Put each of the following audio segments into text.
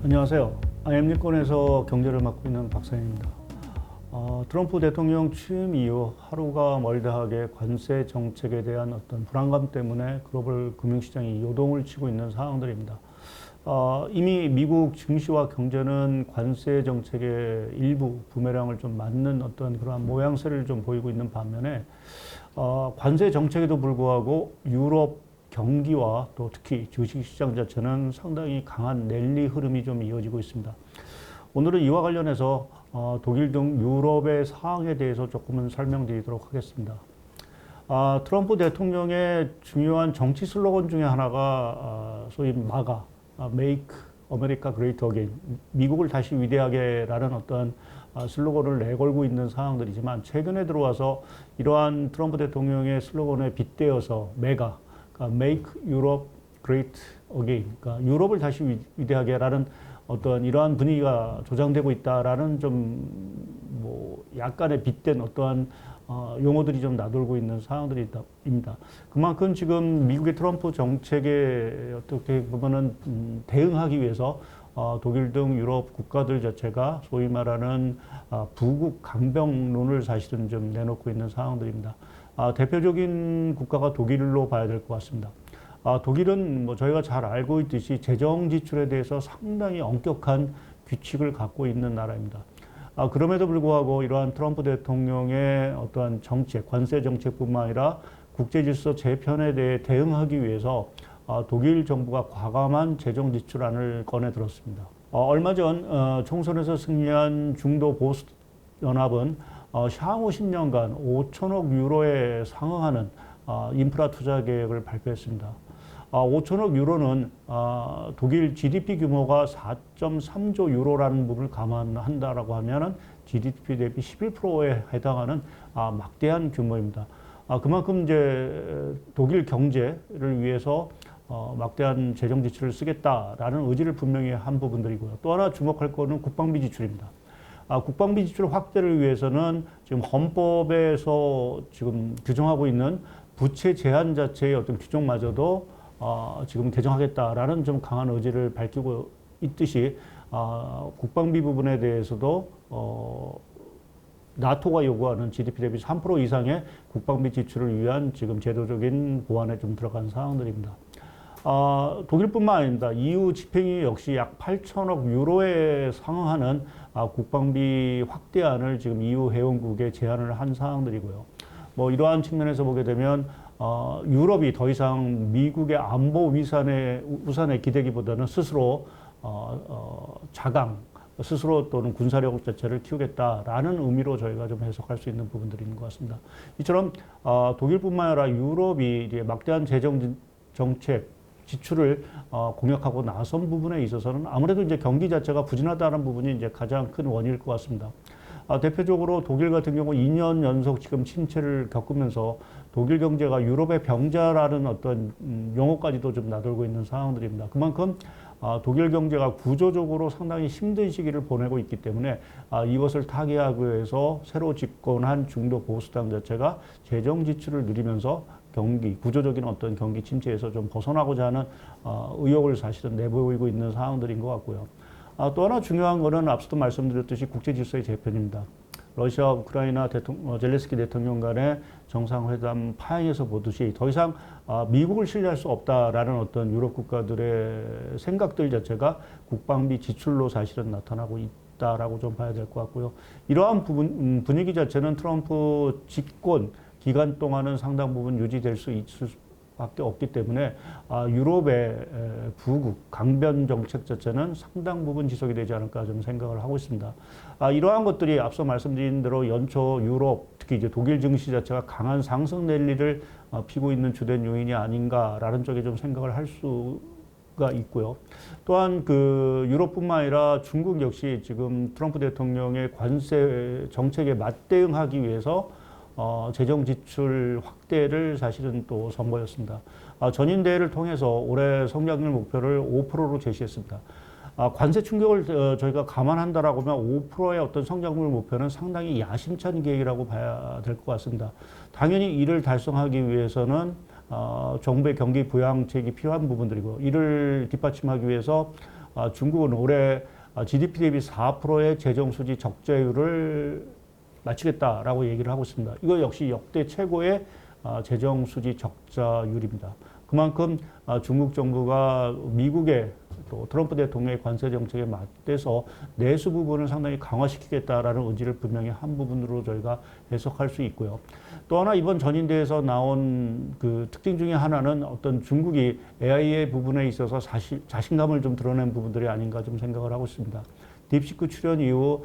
안녕하세요. IM리권에서 경제를 맡고 있는 박사입니다. 트럼프 대통령 취임 이후 하루가 멀다하게 관세 정책에 대한 어떤 불안감 때문에 글로벌 금융시장이 요동을 치고 있는 상황들입니다. 이미 미국 증시와 경제는 관세 정책의 일부 부메랑을 좀 맞는 어떤 그러한 모양새를 좀 보이고 있는 반면에 관세 정책에도 불구하고 유럽 경기와 또 특히 주식시장 자체는 상당히 강한 랠리 흐름이 좀 이어지고 있습니다. 오늘은 이와 관련해서 독일 등 유럽의 상황에 대해서 조금은 설명드리도록 하겠습니다. 트럼프 대통령의 중요한 정치 슬로건 중에 하나가 소위 마가, Make America Great Again, 미국을 다시 위대하게라는 어떤 슬로건을 내걸고 있는 상황들이지만 최근에 들어와서 이러한 트럼프 대통령의 슬로건에 빗대어서 메가, Make Europe Great Again, 그러니까 유럽을 다시 위대하게라는 어떤 이러한 분위기가 조장되고 있다라는 좀 뭐 약간의 빗댄 어떠한 용어들이 좀 나돌고 있는 상황들입니다. 그만큼 지금 미국의 트럼프 정책에 어떻게 보면은 대응하기 위해서 독일 등 유럽 국가들 자체가 소위 말하는 부국 강병론을 사실은 좀 내놓고 있는 상황들입니다. 대표적인 국가가 독일로 봐야 될 것 같습니다. 독일은 뭐 저희가 잘 알고 있듯이 재정 지출에 대해서 상당히 엄격한 규칙을 갖고 있는 나라입니다. 그럼에도 불구하고 이러한 트럼프 대통령의 어떠한 정책, 관세 정책뿐만 아니라 국제 질서 재편에 대해 대응하기 위해서 독일 정부가 과감한 재정 지출안을 꺼내 들었습니다. 얼마 전 총선에서 승리한 중도 보수 연합은 향후 10년간 5천억 유로에 상응하는 인프라 투자 계획을 발표했습니다. 5천억 유로는 독일 GDP 규모가 4.3조 유로라는 부분을 감안한다라고 하면은 GDP 대비 11%에 해당하는 막대한 규모입니다. 그만큼 이제 독일 경제를 위해서 막대한 재정 지출을 쓰겠다라는 의지를 분명히 한 부분들이고요. 또 하나 주목할 거는 국방비 지출입니다. 국방비 지출 확대를 위해서는 지금 헌법에서 지금 규정하고 있는 부채 제한 자체의 어떤 규정마저도 지금 개정하겠다라는 좀 강한 의지를 밝히고 있듯이 국방비 부분에 대해서도 나토가 요구하는 GDP 대비 3% 이상의 국방비 지출을 위한 지금 제도적인 보완에 좀 들어간 상황들입니다. 독일뿐만 아닙니다. EU 집행위 역시 약 8천억 유로에 상응하는 국방비 확대안을 지금 EU 회원국에 제안을 한 상황들이고요. 뭐 이러한 측면에서 보게 되면 유럽이 더 이상 미국의 안보 우산에 기대기보다는 스스로 자강, 스스로 또는 군사력 자체를 키우겠다라는 의미로 저희가 좀 해석할 수 있는 부분들인 것 같습니다. 이처럼 독일뿐만 아니라 유럽이 이제 막대한 재정 정책 지출을 공약하고 나선 부분에 있어서는 아무래도 이제 경기 자체가 부진하다는 부분이 이제 가장 큰 원인일 것 같습니다. 대표적으로 독일 같은 경우 2년 연속 지금 침체를 겪으면서 독일 경제가 유럽의 병자라는 어떤 용어까지도 좀 나돌고 있는 상황들입니다. 그만큼 독일 경제가 구조적으로 상당히 힘든 시기를 보내고 있기 때문에 이것을 타개하기 위해서 새로 집권한 중도 보수당 자체가 재정 지출을 늘리면서 구조적인 어떤 경기 침체에서 좀 벗어나고자 하는 의욕을 사실은 내보이고 있는 상황들인 것 같고요. 또 하나 중요한 거는 앞서도 말씀드렸듯이 국제 질서의 재편입니다. 러시아, 우크라이나 젤렌스키 대통령 간의 정상회담 파행에서 보듯이 더 이상 미국을 신뢰할 수 없다라는 어떤 유럽 국가들의 생각들 자체가 국방비 지출로 사실은 나타나고 있다라고 좀 봐야 될 것 같고요. 이러한 분위기 자체는 트럼프 집권 기간 동안은 상당 부분 유지될 수 있을 밖에 없기 때문에 유럽의 부국 강변 정책 자체는 상당 부분 지속이 되지 않을까 좀 생각을 하고 있습니다. 이러한 것들이 앞서 말씀드린 대로 연초 유럽 특히 이제 독일 증시 자체가 강한 상승 랠리를 피고 있는 주된 요인이 아닌가라는 쪽에 좀 생각을 할 수가 있고요. 또한 그 유럽뿐만 아니라 중국 역시 지금 트럼프 대통령의 관세 정책에 맞대응하기 위해서 재정 지출 확대를 사실은 또 선보였습니다. 전인대회를 통해서 올해 성장률 목표를 5%로 제시했습니다. 관세 충격을 저희가 감안한다라고 하면 5%의 어떤 성장률 목표는 상당히 야심찬 계획이라고 봐야 될 것 같습니다. 당연히 이를 달성하기 위해서는 정부의 경기 부양책이 필요한 부분들이고 이를 뒷받침하기 위해서 중국은 올해 GDP 대비 4%의 재정 수지 적자율을 마치겠다라고 얘기를 하고 있습니다. 이거 역시 역대 최고의 재정 수지 적자율입니다. 그만큼 중국 정부가 미국의 또 트럼프 대통령의 관세 정책에 맞대서 내수 부분을 상당히 강화시키겠다라는 의지를 분명히 한 부분으로 저희가 해석할 수 있고요. 또 하나 이번 전인대에서 나온 그 특징 중에 하나는 어떤 중국이 AI 부분에 있어서 자신감을 좀 드러낸 부분들이 아닌가 좀 생각을 하고 있습니다. 딥시크 출현 이후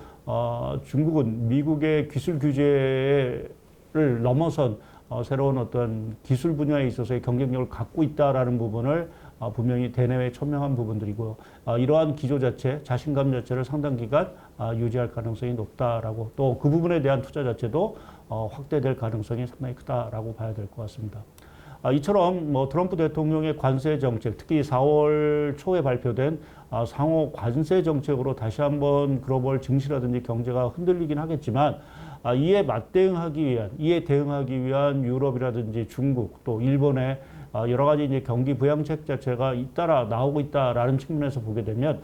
중국은 미국의 기술 규제를 넘어선 새로운 어떤 기술 분야에 있어서의 경쟁력을 갖고 있다라는 부분을 분명히 대내외 천명한 부분들이고 이러한 기조 자체, 자신감 자체를 상당 기간 유지할 가능성이 높다라고 또 그 부분에 대한 투자 자체도 확대될 가능성이 상당히 크다라고 봐야 될 것 같습니다. 이처럼 뭐 트럼프 대통령의 관세 정책, 특히 4월 초에 발표된 상호 관세 정책으로 다시 한번 글로벌 증시라든지 경제가 흔들리긴 하겠지만 이에 대응하기 위한 유럽이라든지 중국 또 일본의 여러 가지 이제 경기 부양책 자체가 잇따라 나오고 있다라는 측면에서 보게 되면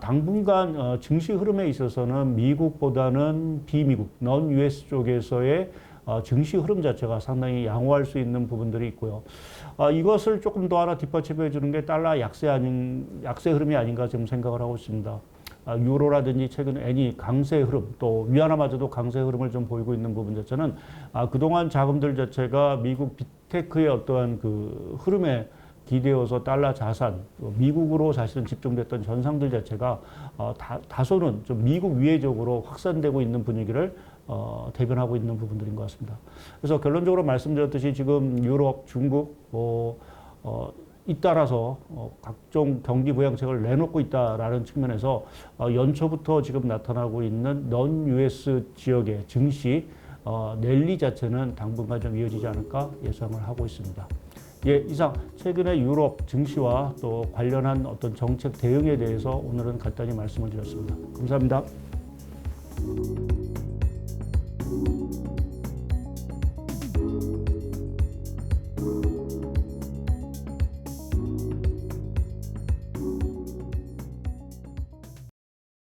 당분간 증시 흐름에 있어서는 미국보다는 비미국, 넌 US 쪽에서의 증시 흐름 자체가 상당히 양호할 수 있는 부분들이 있고요. 이것을 조금 더 하나 뒷받침해 주는 게 달러 약세 흐름이 아닌가 좀 생각을 하고 있습니다. 유로라든지 최근 엔이 강세 흐름, 또 위안화마저도 강세 흐름을 좀 보이고 있는 부분 자체는 그동안 자금들 자체가 미국 빅테크의 어떠한 그 흐름에 기대어서 달러 자산, 미국으로 사실은 집중됐던 현상들 자체가 다소는 좀 미국 위회적으로 확산되고 있는 분위기를 대변하고 있는 부분들인 것 같습니다. 그래서 결론적으로 말씀드렸듯이 지금 유럽, 중국, 잇따라서 각종 경기 부양책을 내놓고 있다라는 측면에서 연초부터 지금 나타나고 있는 넌 US 지역의 증시 랠리 자체는 당분간 좀 이어지지 않을까 예상을 하고 있습니다. 예, 이상 최근의 유럽 증시와 또 관련한 어떤 정책 대응에 대해서 오늘은 간단히 말씀을 드렸습니다. 감사합니다.